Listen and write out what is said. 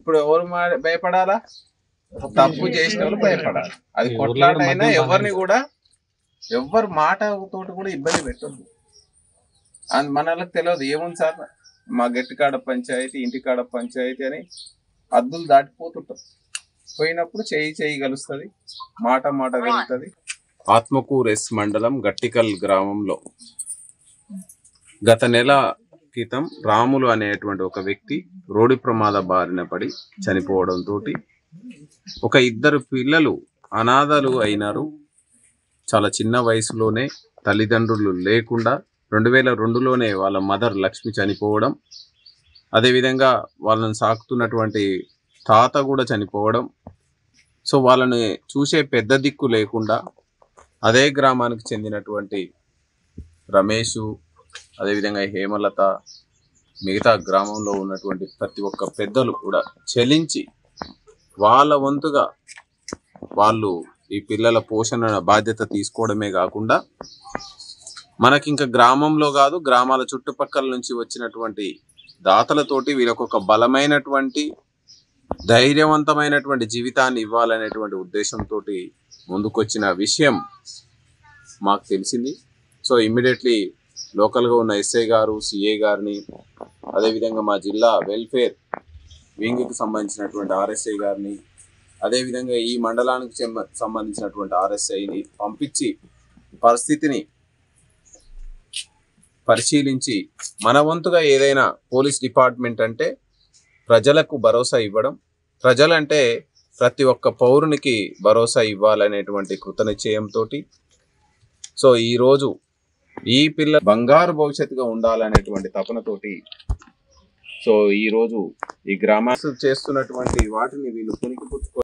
ఇప్పుడు ఎవరు భయపడాలా? తప్పు చేసిన వాళ్ళు భయపడాలి. అది కొట్లాటైనా ఎవరిని కూడా ఎవరి మాట తోటి కూడా ఇబ్బంది పెట్టద్దు. మనకు తెలియదు ఏముంది సార్, మా గట్టికాడ పంచాయతీ ఇంటికాడ పంచాయతీ అని హద్దులు దాటిపోతుంటాం. పోయినప్పుడు చేయి కలుస్తుంది, మాట కలుగుతుంది. ఆత్మకూరు ఎస్ మండలం గట్టికల్ గ్రామంలో గత నెల క్రితం రాములు అనేటువంటి ఒక వ్యక్తి రోడ్డు ప్రమాద బారిన పడి చనిపోవడంతో ఒక ఇద్దరు పిల్లలు అనాథలు అయినారు. చాలా చిన్న వయసులోనే తల్లిదండ్రులు లేకుండా 2002లోనే వాళ్ళ మదర్ లక్ష్మి చనిపోవడం, అదేవిధంగా వాళ్ళని సాకుతున్నటువంటి తాత కూడా చనిపోవడం. సో వాళ్ళని చూసే పెద్ద దిక్కు లేకుండా అదే గ్రామానికి చెందినటువంటి రమేషు, అదేవిధంగా హేమలత, మిగతా గ్రామంలో ఉన్నటువంటి ప్రతి ఒక్క పెద్దలు కూడా చెలించి వాళ్ళ వంతుగా వాళ్ళు ఈ పిల్లల పోషణ బాధ్యత తీసుకోవడమే కాకుండా మనకి ఇంకా గ్రామంలో కాదు గ్రామాల చుట్టుపక్కల నుంచి వచ్చినటువంటి దాతలతోటి వీళ్ళకు ఒక బలమైనటువంటి ధైర్యవంతమైనటువంటి జీవితాన్ని ఇవ్వాలనేటువంటి ఉద్దేశంతో ముందుకొచ్చిన విషయం మాకు తెలిసింది. సో ఇమ్మీడియట్లీ లోకల్గా ఉన్న ఎస్ఐ గారు, సిఏ గారిని, అదేవిధంగా మా జిల్లా వెల్ఫేర్ వింగ్కి సంబంధించినటువంటి ఆర్ఎస్ఐ గారిని, అదేవిధంగా ఈ మండలానికి సంబంధించినటువంటి ఆర్ఎస్ఐని పంపించి పరిస్థితిని పరిశీలించి మన వంతుగా ఏదైనా పోలీస్ డిపార్ట్మెంట్ అంటే ప్రజలకు భరోసా ఇవ్వడం, ప్రజలంటే ప్రతి ఒక్క పౌరునికి భరోసా ఇవ్వాలనేటువంటి కృతనిశ్చయంతో సో ఈరోజు ఈ పిల్ల బంగారు భవిష్యత్తుగా ఉండాలనేటువంటి తపనతోటి సో ఈరోజు ఈ గ్రామాలు చేస్తున్నటువంటి వాటిని వీళ్ళు పుణికిపుచ్చుకో